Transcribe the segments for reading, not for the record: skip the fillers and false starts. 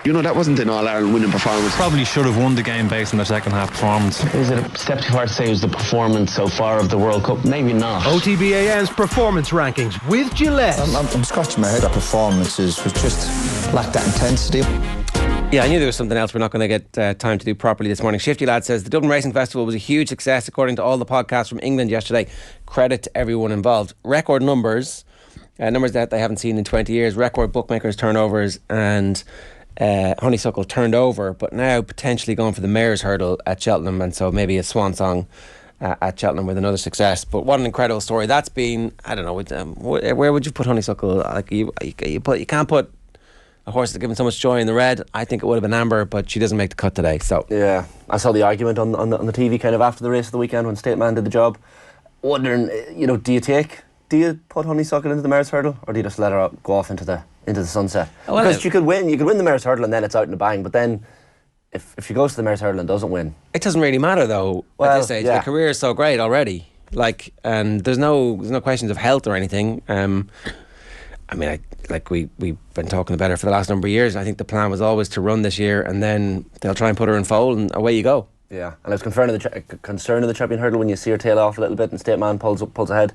You know, that wasn't an All-Ireland winning performance. Probably should have won the game based on their second half performance. Is it a step too far to say it was the performance so far of the World Cup? Maybe not. OTB AM's performance rankings with Gillette. I'm scratching my head. That performances was just lacked that intensity. Yeah, I knew there was something else we're not going to get time to do properly this morning. Shifty Lad says the Dublin Racing Festival was a huge success according to all the podcasts from England yesterday. Credit to everyone involved. Record numbers that they haven't seen in 20 years. Record bookmakers turnovers, and Honeysuckle turned over, but now potentially going for the Mayor's Hurdle at Cheltenham, and so maybe a swan song at Cheltenham with another success. But what an incredible story that's been. I don't know, where would you put Honeysuckle? Like you can't put a horse that's given so much joy in the red. I think it would have been Amber, but she doesn't make the cut today. So yeah, I saw the argument on the TV kind of after the race of the weekend when State Man did the job, wondering, you know, do you put Honeysuckle into the Mayor's Hurdle, or do you just let her go off into the sunset? Well, because you could win the Mayor's Hurdle and then it's out in a bang. But then if she goes to the Mayor's Hurdle and doesn't win, it doesn't really matter though. At this stage, the career is so great already. Like, and there's no questions of health or anything. I mean, we've been talking about her for the last number of years. I think the plan was always to run this year, and then they'll try and put her in foal, and away you go. Yeah, and I was concerned of the Champion Hurdle when you see her tail off a little bit and State Man pulls ahead.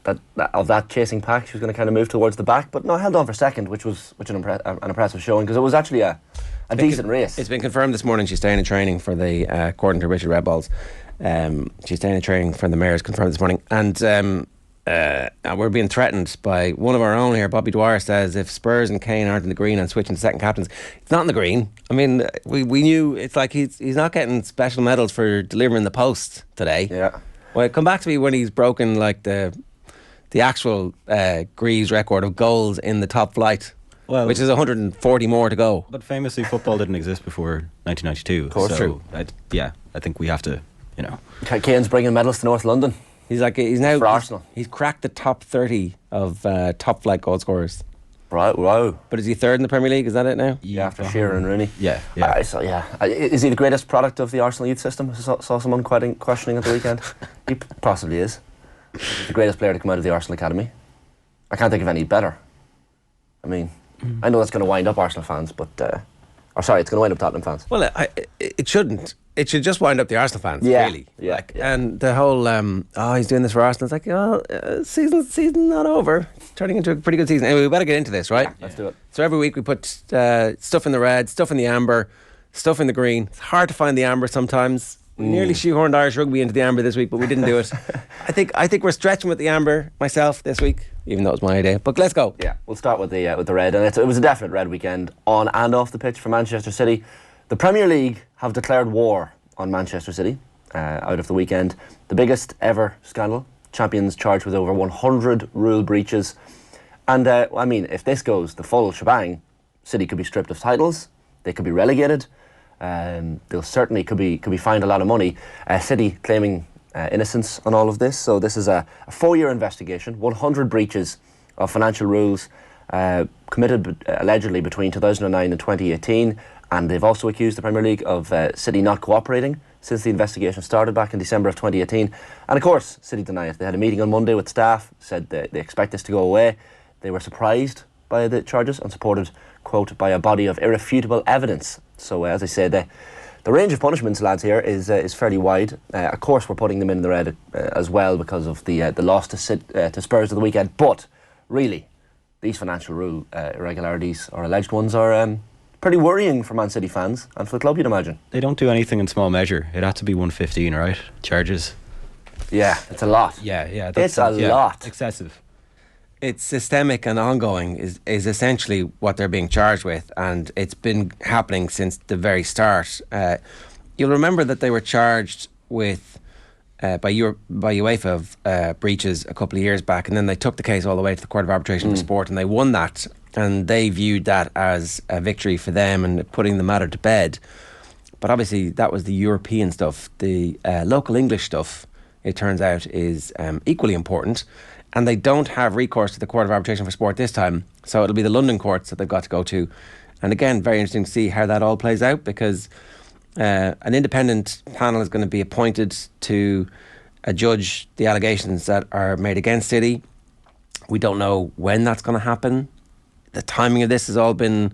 That chasing pack, she was going to kind of move towards the back, but no, held on for second, which an impressive showing, because it was actually a decent race. It's been confirmed this morning she's staying in training for the, according to Richard Redballs, she's staying in training for the Mayor's, confirmed this morning, and we're being threatened by one of our own here. Bobby Dwyer says if Spurs and Kane aren't in the green and switching to second captains, it's not in the green. I mean, we knew. It's like he's not getting special medals for delivering the post today. Yeah. Well, come back to me when he's broken like the actual Greaves record of goals in the top flight, which is 140 more to go. But famously, football didn't exist before 1992. Of course, so true. I think we have to, you know. Kane's bringing medals to North London. He's now for Arsenal. He's cracked the top 30 of top flight goal scorers. Right, wow. But is he third in the Premier League? Is that it now? Yeah, after Shearer and Rooney. Yeah. Is he the greatest product of the Arsenal youth system? I saw someone questioning at the weekend. He possibly is. The greatest player to come out of the Arsenal academy. I can't think of any better. I mean, I know that's going to wind up Arsenal fans, but it's going to wind up Tottenham fans. Well, it shouldn't. It should just wind up the Arsenal fans, really. Yeah. And the whole, he's doing this for Arsenal. It's like, season's not over. It's turning into a pretty good season. Anyway, we better get into this, right? Let's do it. So every week we put stuff in the red, stuff in the amber, stuff in the green. It's hard to find the amber sometimes. We nearly shoehorned Irish rugby into the amber this week, but we didn't do it. I think we're stretching with the amber myself this week, even though it was my idea. But let's go. Yeah, we'll start with the red, and it was a definite red weekend on and off the pitch for Manchester City. The Premier League have declared war on Manchester City out of the weekend. The biggest ever scandal. Champions charged with over 100 rule breaches. And I mean, if this goes the full shebang, City could be stripped of titles. They could be relegated. They'll certainly could be fined a lot of money. City claiming innocence on all of this. So this is a 4-year investigation. 100 breaches of financial rules committed allegedly between 2009 and 2018. And they've also accused the Premier League of City not cooperating since the investigation started back in December of 2018. And of course, City deny it. They had a meeting on Monday with staff, said they expect this to go away. They were surprised by the charges and supported, quote, by a body of irrefutable evidence. So as I said, the range of punishments, lads, here is fairly wide. Of course, we're putting them in the red as well because of the loss to Spurs of the weekend. But really, these financial rule irregularities, or alleged ones, are pretty worrying for Man City fans and for the club, you'd imagine. They don't do anything in small measure. It had to be 115, right? Charges. Yeah, it's a lot. Yeah. It's a lot. Excessive. It's systemic and ongoing is essentially what they're being charged with, and it's been happening since the very start. You'll remember that they were charged with by UEFA of breaches a couple of years back, and then they took the case all the way to the Court of Arbitration for Sport, and they won that, and they viewed that as a victory for them and putting the matter to bed. But obviously that was the European stuff. The local English stuff, it turns out, is equally important. And they don't have recourse to the Court of Arbitration for Sport this time. So it'll be the London courts that they've got to go to. And again, very interesting to see how that all plays out, because an independent panel is going to be appointed to judge the allegations that are made against City. We don't know when that's going to happen. The timing of this has all been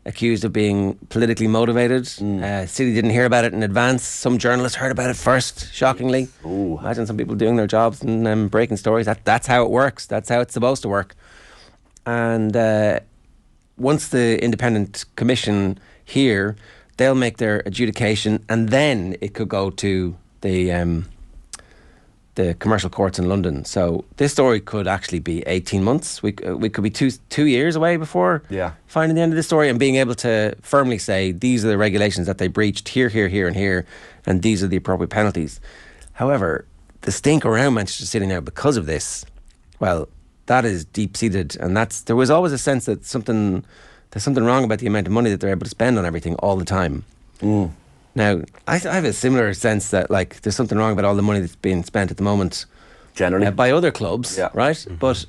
accused of being politically motivated. City didn't hear about it in advance. Some journalists heard about it first, shockingly. Ooh. Imagine some people doing their jobs and breaking stories. That's how it works. That's how it's supposed to work. And once the independent commission hear, they'll make their adjudication, and then it could go to the commercial courts in London. So this story could actually be 18 months. We could be two years away before finding the end of this story and being able to firmly say these are the regulations that they breached here, and here, and these are the appropriate penalties. However, the stink around Manchester City now because of this, well, that is deep-seated, and there was always a sense that there's something wrong about the amount of money that they're able to spend on everything all the time. Now, I have a similar sense that there's something wrong about all the money that's being spent at the moment, generally by other clubs, right? Mm-hmm. But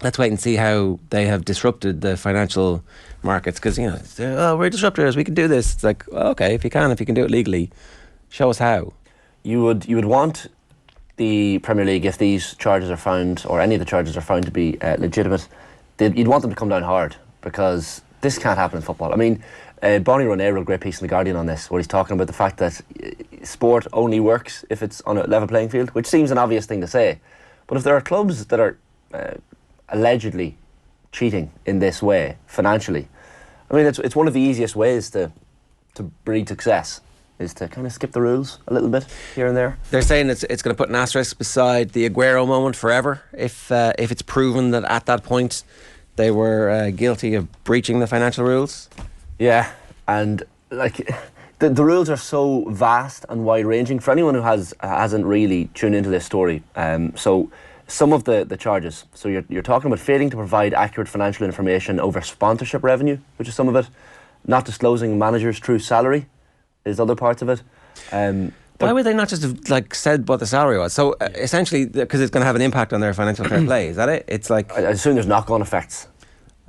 let's wait and see how they have disrupted the financial markets. Because we're disruptors, we can do this. It's like, well, okay, if you can do it legally, show us how. You would want the Premier League, if these charges are found, or any of the charges are found to be legitimate, you'd want them to come down hard, because this can't happen in football. I mean, Bonnie Ronay wrote a great piece in The Guardian on this, where he's talking about the fact that sport only works if it's on a level playing field, which seems an obvious thing to say. But if there are clubs that are allegedly cheating in this way, financially, I mean, it's one of the easiest ways to breed success, is to kind of skip the rules a little bit here and there. They're saying it's going to put an asterisk beside the Aguero moment forever if it's proven that at that point they were guilty of breaching the financial rules. Yeah, and the rules are so vast and wide-ranging for anyone who hasn't really tuned into this story. So some of the charges. So you're talking about failing to provide accurate financial information over sponsorship revenue, which is some of it. Not disclosing managers' true salary is other parts of it. Why would they not just have said what the salary was? So essentially, because it's going to have an impact on their financial fair play, is that it? It's like, I assume there's knock-on effects.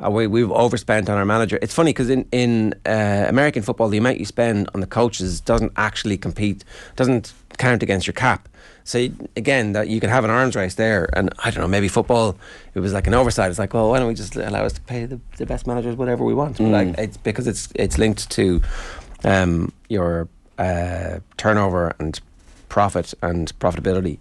We've overspent on our manager. It's funny because in American football, the amount you spend on the coaches doesn't actually doesn't count against your cap. So again, that you can have an arms race there, and I don't know, maybe football, it was like an oversight. It's like, well, why don't we just allow us to pay the best managers whatever we want? But it's because it's linked to your turnover and profit and profitability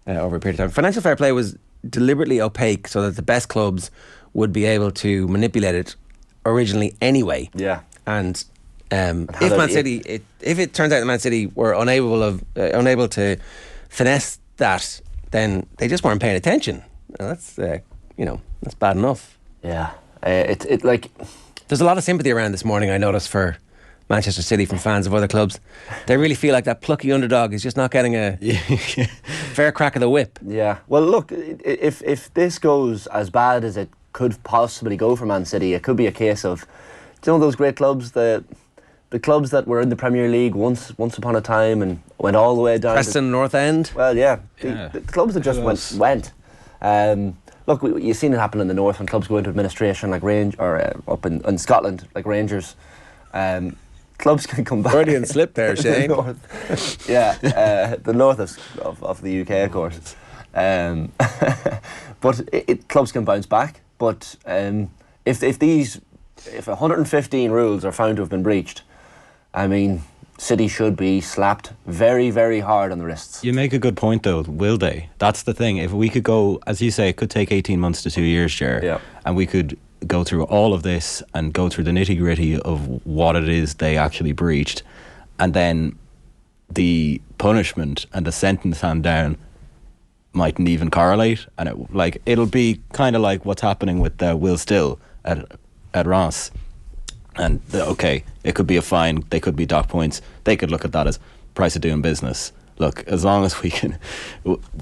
over a period of time. Financial fair play was deliberately opaque so that the best clubs would be able to manipulate it originally anyway. Yeah. And if Man City, if it turns out that Man City were unable to finesse that, then they just weren't paying attention. Now that's that's bad enough. Yeah. There's a lot of sympathy around this morning, I noticed, for Manchester City from fans of other clubs. They really feel like that plucky underdog is just not getting a fair crack of the whip. Yeah. Well, look, if this goes as bad as it could possibly go for Man City, it could be a case of, those great clubs, the clubs that were in the Premier League once upon a time and went all the way down. Preston North End. Well, yeah. The clubs that just went. Look, you've seen it happen in the north when clubs go into administration, like up in Scotland, like Rangers. Clubs can come back. Freudian slip there, Shane. The north of the UK, of course. But clubs can bounce back. But if 115 rules are found to have been breached, I mean, City should be slapped very, very hard on the wrists. You make a good point, though. Will they? That's the thing. If we could go, as you say, it could take 18 months to 2 years, Ger. Yeah. And we could go through all of this and go through the nitty-gritty of what it is they actually breached, and then the punishment and the sentence hand down mightn't even correlate, and it'll be kind of like what's happening with Will Still at Ross. And it could be a fine, they could be dock points, they could look at that as price of doing business. Look, as long as we can,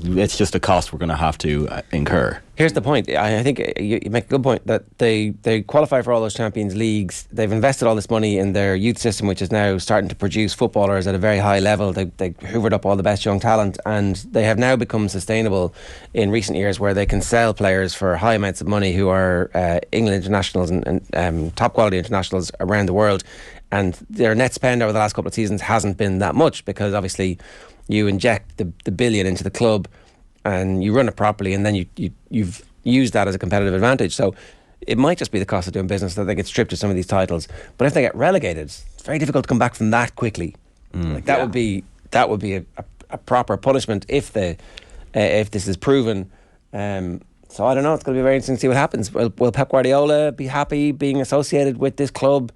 it's just a cost we're going to have to incur. Here's the point. I think you make a good point that they qualify for all those Champions Leagues. They've invested all this money in their youth system, which is now starting to produce footballers at a very high level. They hoovered up all the best young talent, and they have now become sustainable in recent years, where they can sell players for high amounts of money who are England internationals and top quality internationals around the world. And their net spend over the last couple of seasons hasn't been that much, because obviously you inject the billion into the club and you run it properly, and then you've used that as a competitive advantage. So it might just be the cost of doing business that they get stripped of some of these titles. But if they get relegated, it's very difficult to come back from that quickly. That would be a proper punishment if this is proven. So I don't know. It's going to be very interesting to see what happens. Will Pep Guardiola be happy being associated with this club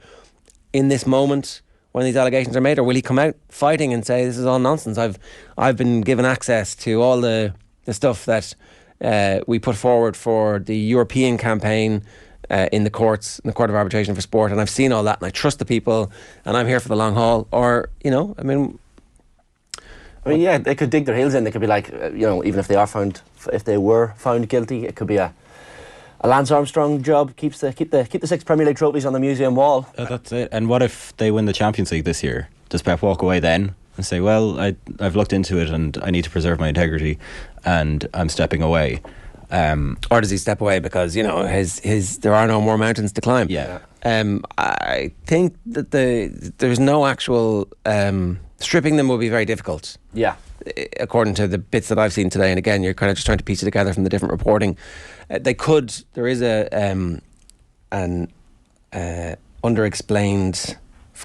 in this moment when these allegations are made, or will he come out fighting and say this is all nonsense? I've been given access to all the stuff that we put forward for the European campaign in the courts, in the Court of Arbitration for Sport, and I've seen all that, and I trust the people, and I'm here for the long haul. Or yeah, they could dig their heels in. They could be like, even if they were found guilty, it could be a Lance Armstrong job. Keep the 6 Premier League trophies on the museum wall. That's it. And what if they win the Champions League this year? Does Pep walk away then and say, well, I've looked into it and I need to preserve my integrity and I'm stepping away? Or does he step away because there are no more mountains to climb? Yeah. I think that there's no actual stripping them will be very difficult. Yeah. According to the bits that I've seen today, and again, you're kind of just trying to piece it together from the different reporting. They could. There is an underexplained,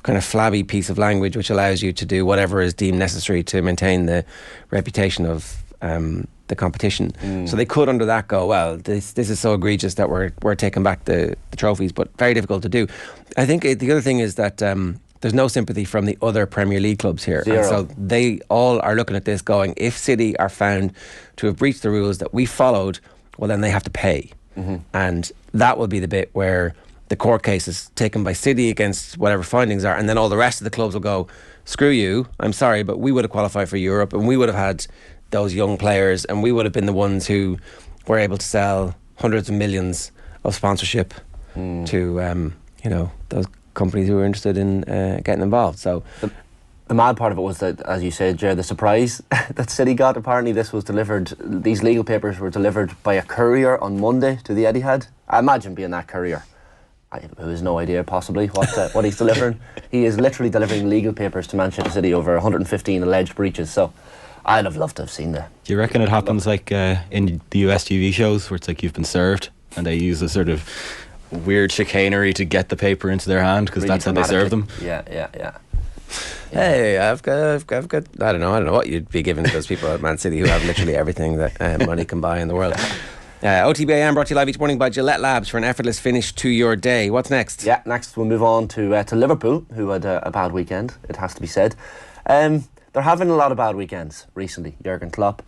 kind of flabby piece of language which allows you to do whatever is deemed necessary to maintain the reputation of the competition. So they could, under that, go, well, this is so egregious that we're taking back the trophies, but very difficult to do. I think the other thing is that there's no sympathy from the other Premier League clubs here. Zero. And so they all are looking at this going, if City are found to have breached the rules that we followed, well, then they have to pay. And that will be the bit where the court case is taken by City against whatever findings are, and then all the rest of the clubs will go, screw you, I'm sorry, but we would have qualified for Europe and we would have had those young players and we would have been the ones who were able to sell hundreds of millions of sponsorship to those companies who were interested in getting involved. So the mad part of it was that, as you said, Ger, the surprise that City got. Apparently these legal papers were delivered by a courier on Monday to the Etihad. I imagine being that courier, I have no idea possibly what he's delivering. He is literally delivering legal papers to Manchester City over 115 alleged breaches. So I'd have loved to have seen that. Do you reckon it happens like in the US TV shows where it's like you've been served and they use a sort of weird chicanery to get the paper into their hand because really that's how they serve them? Yeah. Hey, I've got. I don't know what you'd be giving to those people at Man City who have literally everything that money can buy in the world. OTB AM brought to you live each morning by Gillette Labs for an effortless finish to your day. What's next? Yeah, next we'll move on to Liverpool, who had a bad weekend, it has to be said. They're having a lot of bad weekends recently. Jurgen Klopp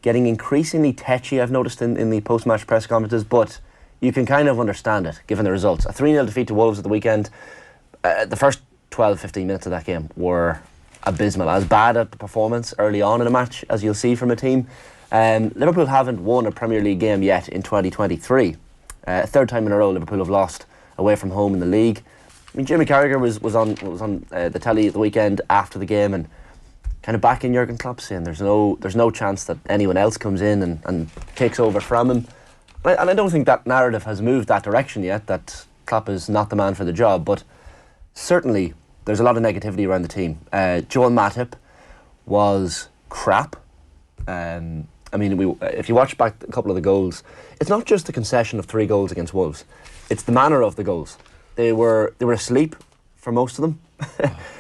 getting increasingly tetchy, I've noticed in the post-match press conferences, but you can kind of understand it given the results. A 3-0 defeat to Wolves at the weekend. The first 12-15 minutes of that game were abysmal. As bad at the performance early on in a match as you'll see from a team. Liverpool haven't won a Premier League game yet in 2023. Third time in a row Liverpool have lost away from home in the league. I mean, Jimmy Carragher was on the telly at the weekend after the game and kind of backing Jurgen Klopp, saying there's no chance that anyone else comes in and takes over from him. And I don't think that narrative has moved that direction yet, that Klopp is not the man for the job, but certainly there's a lot of negativity around the team. Joel Matip was crap. If you watch back a couple of the goals, it's not just the concession of 3 goals against Wolves, it's the manner of the goals. They were asleep for most of them.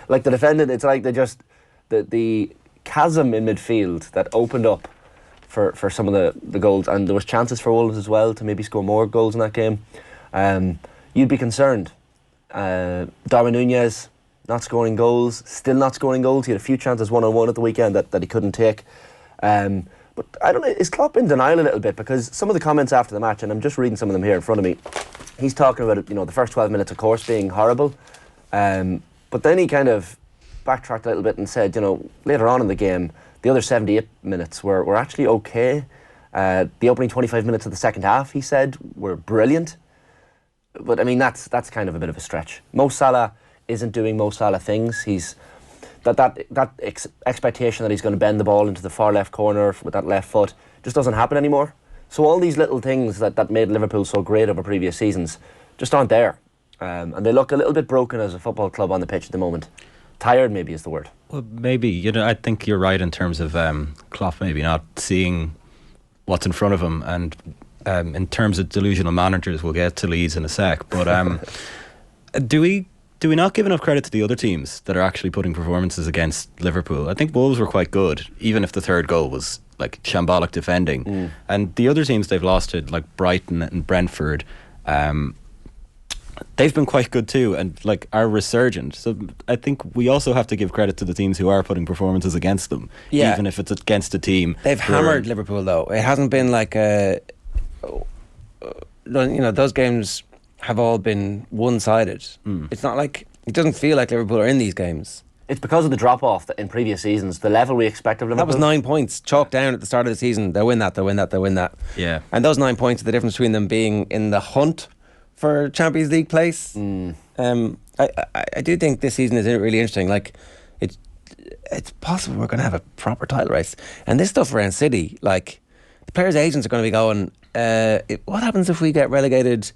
Like the defendant, it's like the chasm in midfield that opened up for some of the goals, and there was chances for Wolves as well to maybe score more goals in that game. You'd be concerned. Darwin Núñez not scoring goals, still not scoring goals. He had a few chances one-on-one at the weekend that he couldn't take. But I don't know, is Klopp in denial a little bit? Because some of the comments after the match, and I'm just reading some of them here in front of me, he's talking about the first 12 minutes of course being horrible, but then he kind of backtracked a little bit and said, later on in the game, the other 78 minutes were actually okay. The opening 25 minutes of the second half, he said, were brilliant. But I mean, that's kind of a bit of a stretch. Mo Salah isn't doing Mo Salah things. He's expectation that he's going to bend the ball into the far left corner with that left foot just doesn't happen anymore. So all these little things that made Liverpool so great over previous seasons just aren't there. And they look a little bit broken as a football club on the pitch at the moment. Tired maybe is the word. Well, maybe, I think you're right in terms of Klopp maybe not seeing what's in front of him, and in terms of delusional managers, we'll get to Leeds in a sec. But do we not give enough credit to the other teams that are actually putting performances against Liverpool? I think Wolves were quite good, even if the third goal was like shambolic defending. And the other teams they've lost to, like Brighton and Brentford, they've been quite good too, and like are resurgent. So I think we also have to give credit to the teams who are putting performances against them, even if it's against a team. They've hammered Liverpool though. It hasn't been like those games have all been one-sided. It's not like, it doesn't feel like Liverpool are in these games. It's because of the drop-off in previous seasons, the level we expect of Liverpool. That was 9 points chalked down at the start of the season. They'll win that. Yeah. And those 9 points are the difference between them being in the hunt for Champions League place. I do think this season is really interesting. Like, it's possible we're going to have a proper title race. And this stuff around City, like, the players' agents are going to be going, what happens if we get relegated,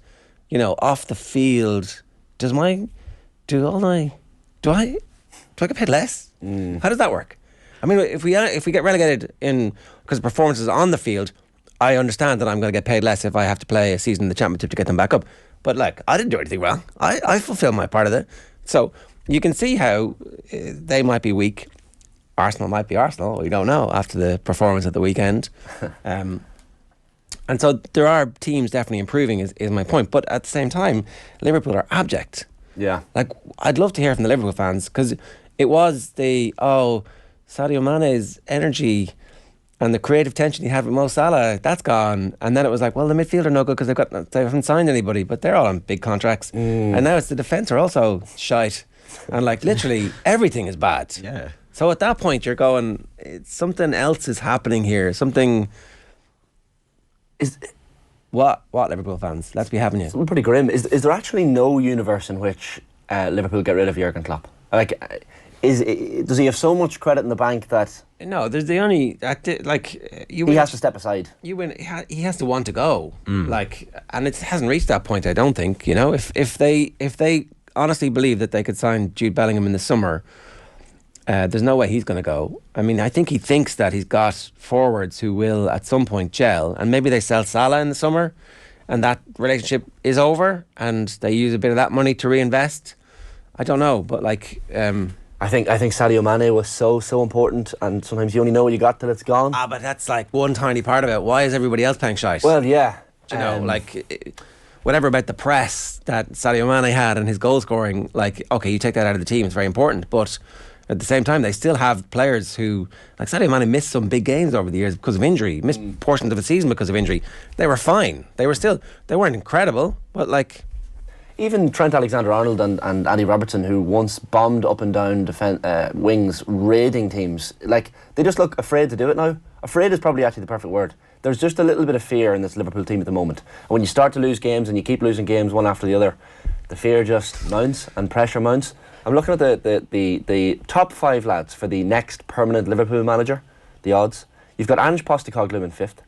off the field? Do I get paid less? How does that work? I mean, if we get relegated because performances on the field, I understand that I'm going to get paid less if I have to play a season in the Championship to get them back up. But like, I didn't do anything wrong. I fulfilled my part of it. So you can see how they might be weak. Arsenal might be Arsenal. We don't know after the performance at the weekend. And so there are teams definitely improving, is my point. But at the same time, Liverpool are abject. Yeah. Like, I'd love to hear from the Liverpool fans, because it was Sadio Mane's energy and the creative tension he had with Mo Salah, that's gone. And then it was like, well, the midfield are no good because they haven't signed anybody, but they're all on big contracts. And now it's the defence are also shite. And like, literally everything is bad. Yeah. So at that point, you're going, something else is happening here. Something is... What Liverpool fans? Let's be having you. Something pretty grim. Is there actually no universe in which Liverpool get rid of Jurgen Klopp? Like, does he have so much credit in the bank that... No, there's the only... he has to step aside. He has to want to go. And it hasn't reached that point, I don't think. If they honestly believe that they could sign Jude Bellingham in the summer... there's no way he's going to go. I mean, I think he thinks that he's got forwards who will at some point gel, and maybe they sell Salah in the summer and that relationship is over and they use a bit of that money to reinvest. I don't know, but like... I think Sadio Mane was so important, and sometimes you only know what you got till it's gone. But that's like one tiny part of it. Why is everybody else playing shite? Well, yeah. Whatever about the press that Sadio Mane had and his goal scoring, like, okay, you take that out of the team, it's very important, but... At the same time, they still have players who, like Sadio Mane, missed some big games over the years because of injury, missed portions of a season because of injury. They were fine. They weren't incredible, but like... Even Trent Alexander-Arnold and Andy Robertson, who once bombed up and down wings, raiding teams, like, they just look afraid to do it now. Afraid is probably actually the perfect word. There's just a little bit of fear in this Liverpool team at the moment. And when you start to lose games and you keep losing games one after the other, the fear just mounts and pressure mounts. I'm looking at the top 5 lads for the next permanent Liverpool manager, the odds. You've got Ange Postecoglou in 5th,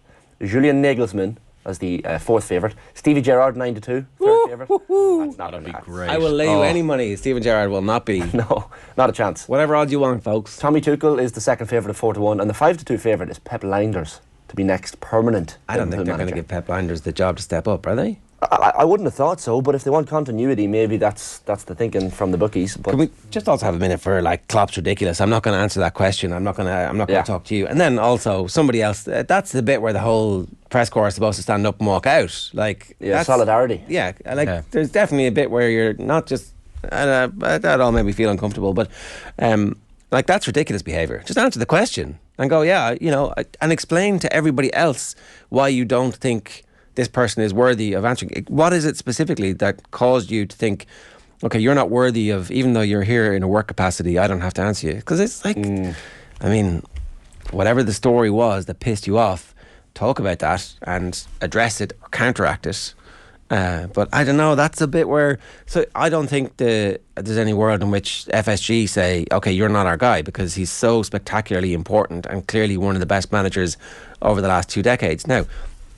Julian Nagelsmann as the 4th favourite, Stevie Gerrard 9-2, 3rd favourite. That's not That'd be great. I will lay you any money. Steven Gerrard will not be. No, not a chance. Whatever odds you want, folks. Tommy Tuchel is the 2nd favourite of 4-1, and the 5-2 favourite is Pep Lijnders to be next permanent. I don't think they're going to give Pep Lijnders the job to step up, are they? I wouldn't have thought so, but if they want continuity, maybe that's the thinking from the bookies. But can we just also have a minute for like Klopp's ridiculous? I'm not going to answer that question. I'm not going to talk to you. And then also somebody else. That's the bit where the whole press corps is supposed to stand up and walk out. Like, solidarity. Yeah, there's definitely a bit where you're not just. That all made me feel uncomfortable, but like, that's ridiculous behaviour. Just answer the question and go, and explain to everybody else why you don't think this person is worthy of answering. What is it specifically that caused you to think, okay, you're not worthy of, even though you're here in a work capacity, I don't have to answer you? Because it's like, I mean, whatever the story was that pissed you off, talk about that and address it or counteract it. But I don't know, that's a bit where... So I don't think there's any world in which FSG say, okay, you're not our guy, because he's so spectacularly important and clearly one of the best managers over the last 2 decades. Now,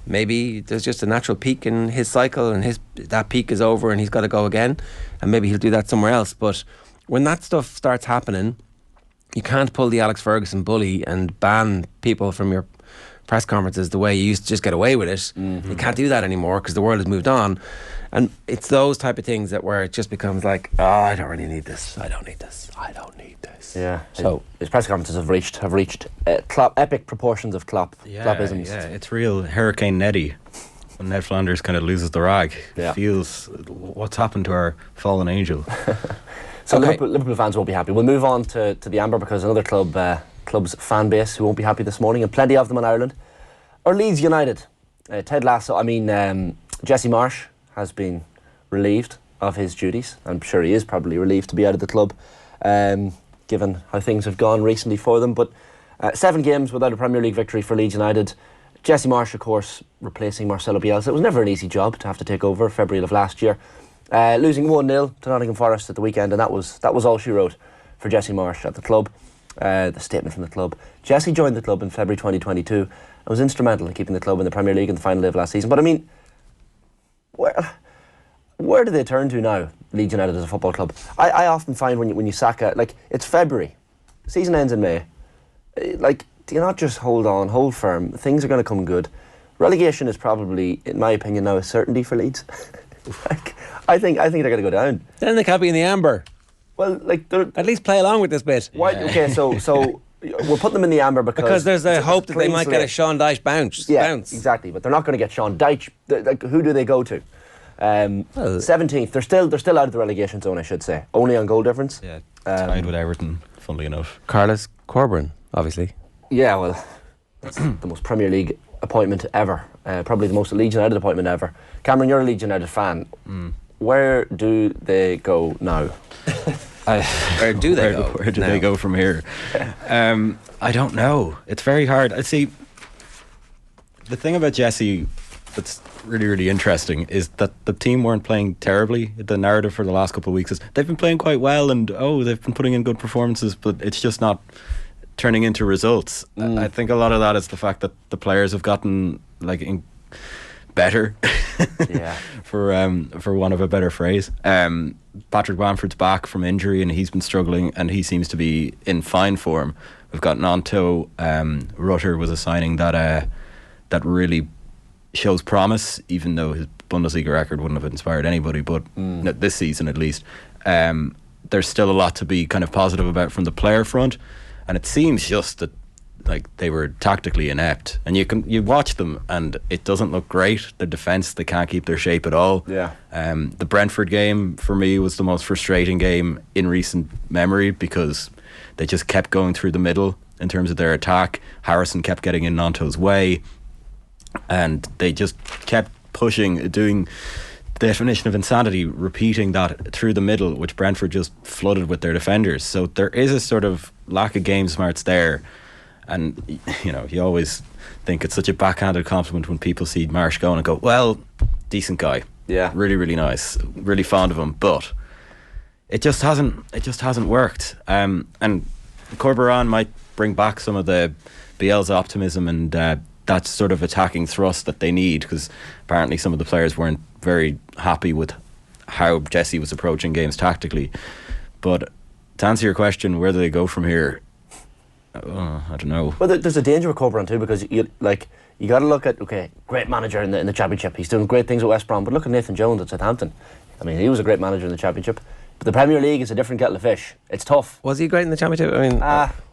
maybe there's just a natural peak in his cycle and that peak is over and he's got to go again, and maybe he'll do that somewhere else. But when that stuff starts happening, you can't pull the Alex Ferguson bully and ban people from your press conferences the way you used to just get away with it. You can't do that anymore because the world has moved on. And it's those type of things that where it just becomes like, oh, I don't really need this. I don't need this. I don't need this. Yeah. So his press conferences have reached Klopp, epic proportions of Kloppisms. Yeah, it's real Hurricane Neddy. When Ned Flanders kind of loses the rag, Yeah. feels what's happened to our fallen angel. So Okay. Liverpool fans won't be happy. We'll move on to the Amber because another club's fan base who won't be happy this morning, and plenty of them in Ireland, are Leeds United. Ted Lasso, Jesse Marsch has been relieved of his duties. I'm sure he is probably relieved to be out of the club, given how things have gone recently for them. But 7 games without a Premier League victory for Leeds United. Jesse Marsch, of course, replacing Marcelo Bielsa. It was never an easy job to have to take over February of last year. Losing 1-0 to Nottingham Forest at the weekend, and that was all she wrote for Jesse Marsch at the club. The statement from the club: Jesse joined the club in February 2022 and was instrumental in keeping the club in the Premier League in the final day of last season. But I mean, where do they turn to now, Leeds United as a football club? I often find when you sack it's February, season ends in May. Do you not just hold firm? Things are going to come good. Relegation is probably, in my opinion, now a certainty for Leeds. I think they're going to go down. then they can't be in the amber. Well, At least play along with this bit. why? Okay, so we're putting them in the amber because Because there's a hope that they clean might get a slate. Sean Dyche bounce. Yeah, exactly. But they're not going to get Sean Dyche. Who do they go to? 17th. They're still out of the relegation zone, I should say. Only on goal difference. Yeah, tied with Everton, funnily enough. Carlos Corberan, obviously. Yeah, well, that's the most Premier League appointment ever. Probably the most Leeds United appointment ever. Cameron, you're a Leeds United fan. Where do they go now? Where do they go? Where do they go from here? I don't know. It's very hard. I see. The thing about Jesse that's really, really interesting is that the team weren't playing terribly. The narrative for the last couple of weeks is they've been playing quite well and they've been putting in good performances, but it's just not turning into results. I think a lot of that is the fact that the players have gotten better, Yeah. for want of a better phrase. Patrick Bamford's back from injury and he's been struggling and he seems to be in fine form. We've got Nanto. Rutter was a signing that really shows promise, even though his Bundesliga record wouldn't have inspired anybody, but this season at least. There's still a lot to be kind of positive about from the player front, and it seems just that they were tactically inept, and you watch them and it doesn't look great. Their defence, they can't keep their shape at all. Yeah. The Brentford game for me was the most frustrating game in recent memory because they just kept going through the middle in terms of their attack. Harrison kept getting in Nanto's way and they just kept pushing, doing the definition of insanity, repeating that through the middle, which Brentford just flooded with their defenders. So there is a sort of lack of game smarts there. And, you always think it's such a backhanded compliment when people see Marsch going and go, well, decent guy. Yeah. Really, really nice. Really fond of him. But it just hasn't worked. And Corberan might bring back some of the Bielsa optimism and that sort of attacking thrust that they need, because apparently some of the players weren't very happy with how Jesse was approaching games tactically. But to answer your question, where do they go from here? I don't know. Well, there's a danger with Corberan too, because you got to look at great manager in the Championship. He's doing great things at West Brom, but look at Nathan Jones at Southampton. I mean, he was a great manager in the Championship, but the Premier League is a different kettle of fish. It's tough. Was he great in the Championship? I mean,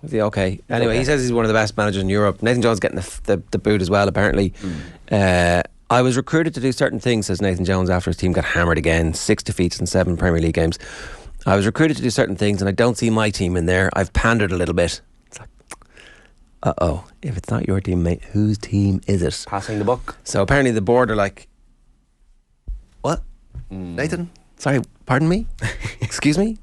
was he okay? Anyway, okay. he says he's one of the best managers in Europe. Nathan Jones getting the boot as well, apparently. I was recruited to do certain things, says Nathan Jones, after his team got hammered again, 6 defeats in 7 Premier League games. I was recruited to do certain things and I don't see my team in there. I've pandered a little bit. It's like, if it's not your team, mate, whose team is it? Passing the buck. So apparently the board are like, what? Nathan? Sorry, pardon me? Excuse me?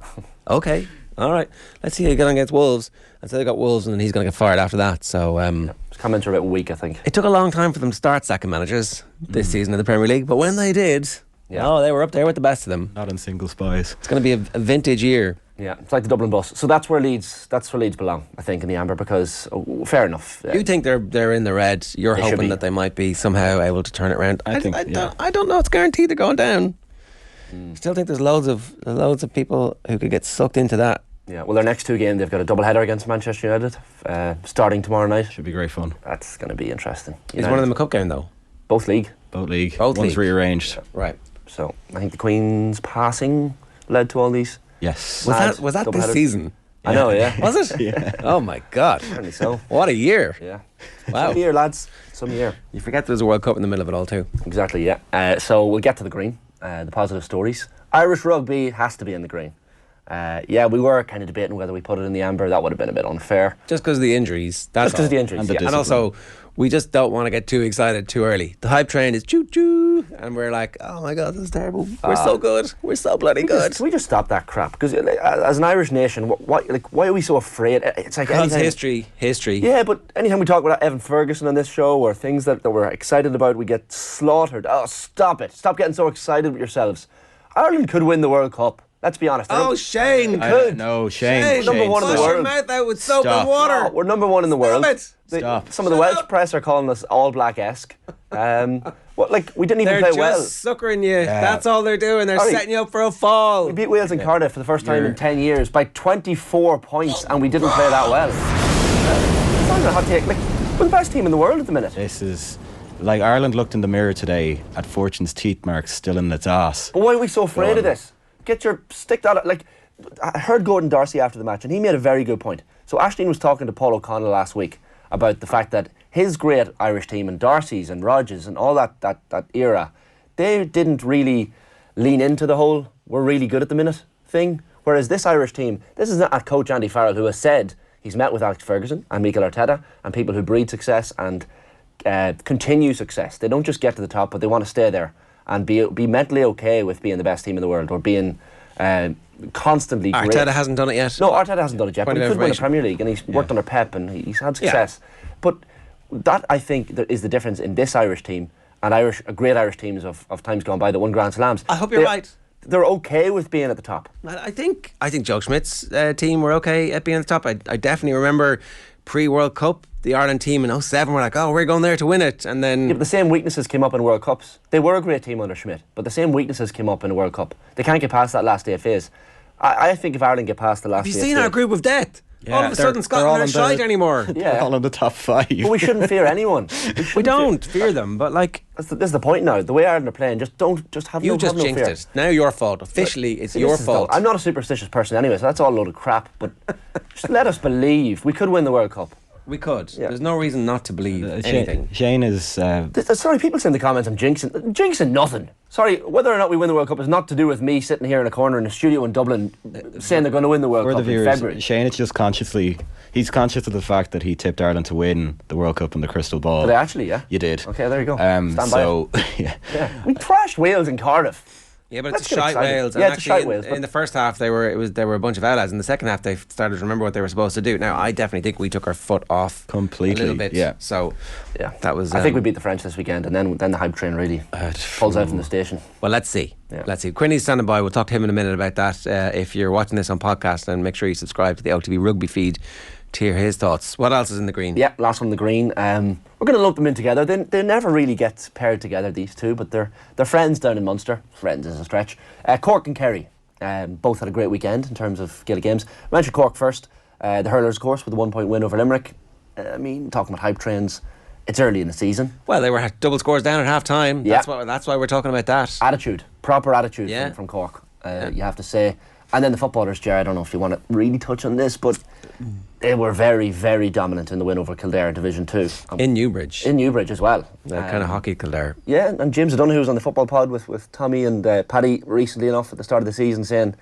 Okay, all right. Let's see how you get on against Wolves. And so they got Wolves and then he's going to get fired after that. So It's come into a bit weak, I think. it took a long time for them to start sacking managers this season in the Premier League. But when they did, they were up there with the best of them. Not in single spies. It's going to be a vintage year. Yeah, it's like the Dublin bus. So that's where Leeds belong, I think, in the amber, because fair enough. You think they're in the red? You're They should hoping be. that they might be somehow able to turn it around. I think, I don't know. It's guaranteed they're going down. Still think there's loads of people who could get sucked into that Yeah, well, their next 2 games, they've got a double-header against Manchester United, starting tomorrow night. Should be great fun. That's going to be interesting. Is one of them a cup game, though? Both league. Both league. Both One's league. rearranged. Right. So, I think the Queen's passing led to all these. Yes. Was that this double-headers. season? I know, yeah. Was it? Yeah. Oh my God. Apparently so. What a year. Yeah. Wow. Some year, lads. Some year. You forget there's a World Cup in the middle of it all too. Exactly, yeah. So we'll get to the green, the positive stories. Irish rugby has to be in the green. Yeah, we were kind of debating whether we put it in the amber. That would have been a bit unfair. Just because of the injuries. That's Just because of the all. injuries. And the yeah. And also, we just don't want to get too excited too early. The hype train is choo-choo. And we're like, oh my God, this is terrible. We're so good. We're so bloody good. Can we just stop that crap? Because as an Irish nation, why are we so afraid? It's like Because anytime, history. Yeah, but anytime we talk about Evan Ferguson on this show or things that we're excited about, we get slaughtered. Oh, stop it. Stop getting so excited with yourselves. Ireland could win the World Cup. Let's be honest. Oh, Shane. No, Shane. Shane. Number one in the Wash your world. mouth out with soap Stop. and water. Oh, we're number one in the world. it. Stop. Some of the Welsh press are calling us all black-esque. We didn't even They're play just well. suckering you. That's all they're doing. They're Ollie, setting you up for a fall. We beat Wales in Cardiff for the first time in 10 years by 24 points, and we didn't play that well. It's not even a hot take. We're the best team in the world at the minute. This is like Ireland looked in the mirror today at Fortune's teeth marks still in its ass. But why are we so afraid of this? Stick that. I heard Gordon Darcy after the match, and he made a very good point. So Aisling was talking to Paul O'Connell last week about the fact that his great Irish team and Darcy's and Rodges and all that era, they didn't really lean into the whole "we're really good at the minute" thing. Whereas this Irish team, this is not coach Andy Farrell, who has said he's met with Alex Ferguson and Mikel Arteta and people who breed success and continue success. They don't just get to the top, but they want to stay there and be mentally okay with being the best team in the world or being constantly great. Arteta hasn't done it yet. No, Arteta hasn't done it yet, but Point he of could win the information. Premier League, and he's worked under Pep, and he's had success. But that, I think, is the difference in this Irish team and great Irish teams of times gone by that won Grand Slams. I hope you're right. They're okay with being at the top. I think Joe Schmidt's team were okay at being at the top. I definitely remember pre-World Cup, the Ireland team in 07 were like, oh, we're going there to win it. And then... Yeah, but the same weaknesses came up in World Cups. They were a great team under Schmidt, but the same weaknesses came up in the World Cup. They can't get past that last day of phase. I think if Ireland get past the last Have you day of seen phase... our group of death? Yeah, All of a they're sudden, all Scotland in aren't shite the- anymore. Yeah. All in the top 5. But we shouldn't fear anyone. We don't fear them, but like... This is the point now. The way Ireland are playing, just have You no just have no jinxed fear. it. Now your fault. Officially, it's See, your this is fault. I'm not a superstitious person anyway, so that's all a load of crap. But just let us believe we could win the World Cup. We could. Yeah. There's no reason not to believe anything. Shane is... Sorry, people say in the comments I'm jinxing nothing. Sorry, whether or not we win the World Cup is not to do with me sitting here in a corner in a studio in Dublin saying they're going to win the World for the Cup in viewers, February. Shane is just he's conscious of the fact that he tipped Ireland to win the World Cup in the crystal ball. Did I actually, yeah? You did. Okay, there you go. Stand by so, it. Yeah. We trashed Wales in Cardiff. Yeah, but Let's it's a get shite excited. Wales. Yeah, And it's a actually shite Wales, in but- the first half, there were a bunch of outlaws. In the second half, they started to remember what they were supposed to do. Now, I definitely think we took our foot off Completely, a little bit. yeah. So, Yeah, that was. I think we beat the French this weekend, and then the hype train really pulls out from the station. Well, let's see. Yeah. Let's see. Quinny's standing by. We'll talk to him in a minute about that. If you're watching this on podcast, and make sure you subscribe to the OTB Rugby feed to hear his thoughts. What else is in the green? Yeah, last one in the green. We're going to lump them in together. They never really get paired together, these two, but they're friends down in Munster. Friends is a stretch. Cork and Kerry both had a great weekend in terms of Gaelic games. I mentioned Cork first. The Hurlers, of course, with a 1-point win over Limerick. Talking about hype trains, it's early in the season. Well, they were double scores down at half time. Yeah. That's why we're talking about that. Attitude, proper attitude Yeah. from Cork, you have to say. And then the footballers, Ger, I don't know if you want to really touch on this, but they were very, very dominant in the win over Kildare in Division 2. In Newbridge. In Newbridge as well. Kind of hockey Kildare. Yeah, and James O'Donoghue was on the football pod with Tommy and Paddy recently enough at the start of the season saying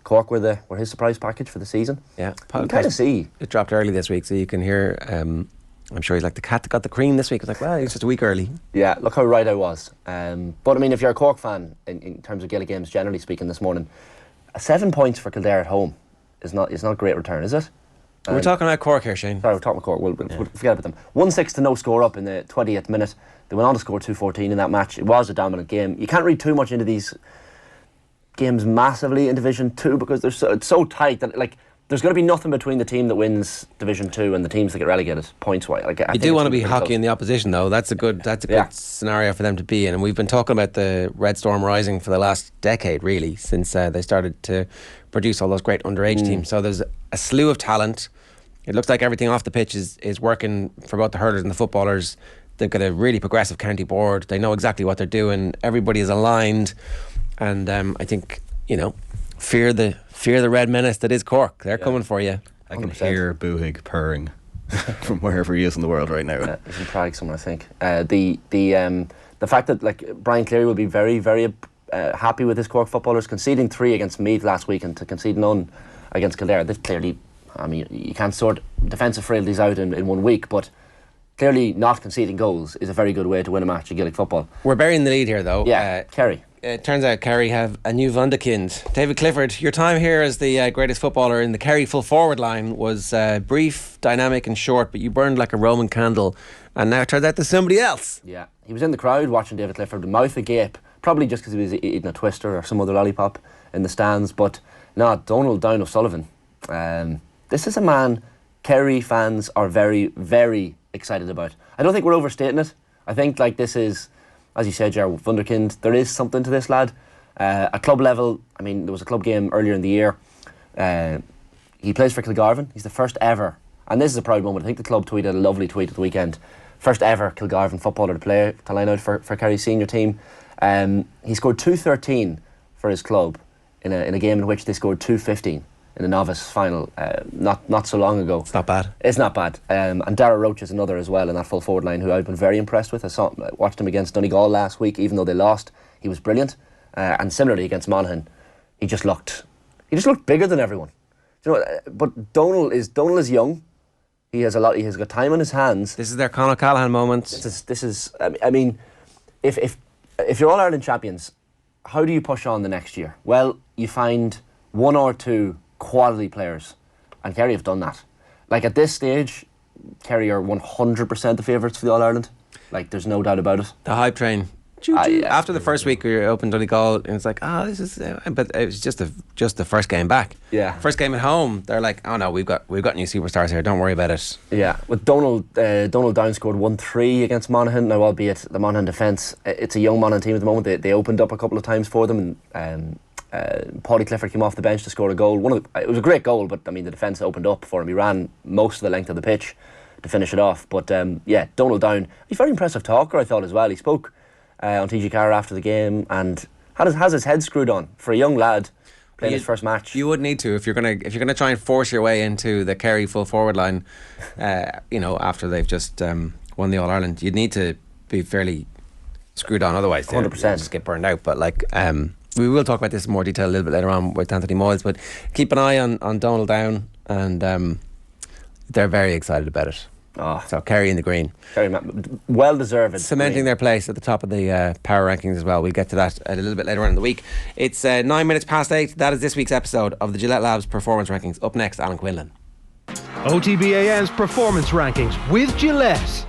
Cork were his surprise package for the season. Yeah. You can kind of see. It dropped early this week, so you can hear. I'm sure he's like the cat that got the cream this week. I was like, well, he's just a week early. Yeah, look how right I was. But if you're a Cork fan, in terms of Gaelic games, generally speaking, this morning, 7 points for Kildare at home is not a great return, is it? We're talking about Cork here, Shane. Sorry, we're talking about Cork. We'll forget about them. 1-6 to no score up in the 20th minute. They went on to score 2-14 in that match. It was a dominant game. You can't read too much into these games massively in Division 2 because it's so tight that there's going to be nothing between the team that wins Division 2 and the teams that get relegated points wise. You do want to be hockey in the opposition, though. That's a good Yeah. scenario for them to be in. And we've been talking about the Red Storm rising for the last decade, really, since they started to produce all those great underage teams. So there's a slew of talent. It looks like everything off the pitch is working for both the hurlers and the footballers. They've got a really progressive county board. They know exactly what they're doing. Everybody is aligned, and I think, you know, fear the red menace that is Cork. They're coming for you. I can hear Buhig purring from wherever he is in the world right now. He's in Prague somewhere, I think. The fact that like Brian Cleary will be very, very happy with his Cork footballers conceding 3 against Meath last week and to concede none against Kildare. This clearly, I mean, you can't sort defensive frailties out in 1 week, but clearly not conceding goals is a very good way to win a match in Gaelic football. We're burying the lead here, though. Yeah, Kerry. It turns out Kerry have a new wunderkind. David Clifford, your time here as the greatest footballer in the Kerry full forward line was brief, dynamic and short, but you burned like a Roman candle, and now it turns out there's somebody else. Yeah, he was in the crowd watching David Clifford, mouth agape, probably just because he was eating a twister or some other lollipop in the stands, but no, Donald Down O'Sullivan. This is a man Kerry fans are very, very excited about. I don't think we're overstating it. I think like this is, as you said, Ger, wunderkind. There is something to this lad. At club level, I mean, there was a club game earlier in the year. He plays for Kilgarvan. He's the first ever, and this is a proud moment. I think the club tweeted a lovely tweet at the weekend. First ever Kilgarvan footballer to line out for Kerry's senior team. He scored 213 for his club in a game in which they scored 215 in a novice final not so long ago. It's not bad. It's not bad. And Dara Roach is another as well in that full forward line who I've been very impressed with. I watched him against Donegal last week, even though they lost. He was brilliant. And similarly against Monaghan, he just looked bigger than everyone. You know, but Donal is young. He has got time on his hands. This is their Conor Callahan moment. This is. I mean, if you're All Ireland champions, how do you push on the next year? Well, you find 1 or 2 quality players, and Kerry have done that. Like at this stage, Kerry are 100% the favourites for the All Ireland. Like there's no doubt about it. The hype train. After the first week we opened Donegal, and it's like, this is, but it was just the first game back. Yeah. First game at home, they're like, oh no, we've got new superstars here. Don't worry about it. Yeah. With Donald Down scored 1-3 against Monaghan. Now, albeit the Monaghan defence, it's a young Monaghan team at the moment. They opened up a couple of times for them, and Paulie Clifford came off the bench to score a goal. It was a great goal, but I mean the defence opened up for him. He ran most of the length of the pitch to finish it off. But Donald Down, he's a very impressive talker, I thought as well. He spoke on TG Carr after the game and has his head screwed on for a young lad playing his first match. You would need to if you're gonna try and force your way into the Kerry full forward line. After they've just won the All Ireland, you'd need to be fairly screwed on. Otherwise, 100%, just get burned out. But we will talk about this in more detail a little bit later on with Anthony Moyles. But keep an eye on Donald Down, and they're very excited about it. So Kerry in the green. Kerry, well deserved. Cementing their place at the top of the power rankings as well. We'll get to that a little bit later on in the week. It's 9 minutes past 8. That is this week's episode of the Gillette Labs Performance Rankings. Up next, Alan Quinlan. OTB AM's Performance Rankings with Gillette.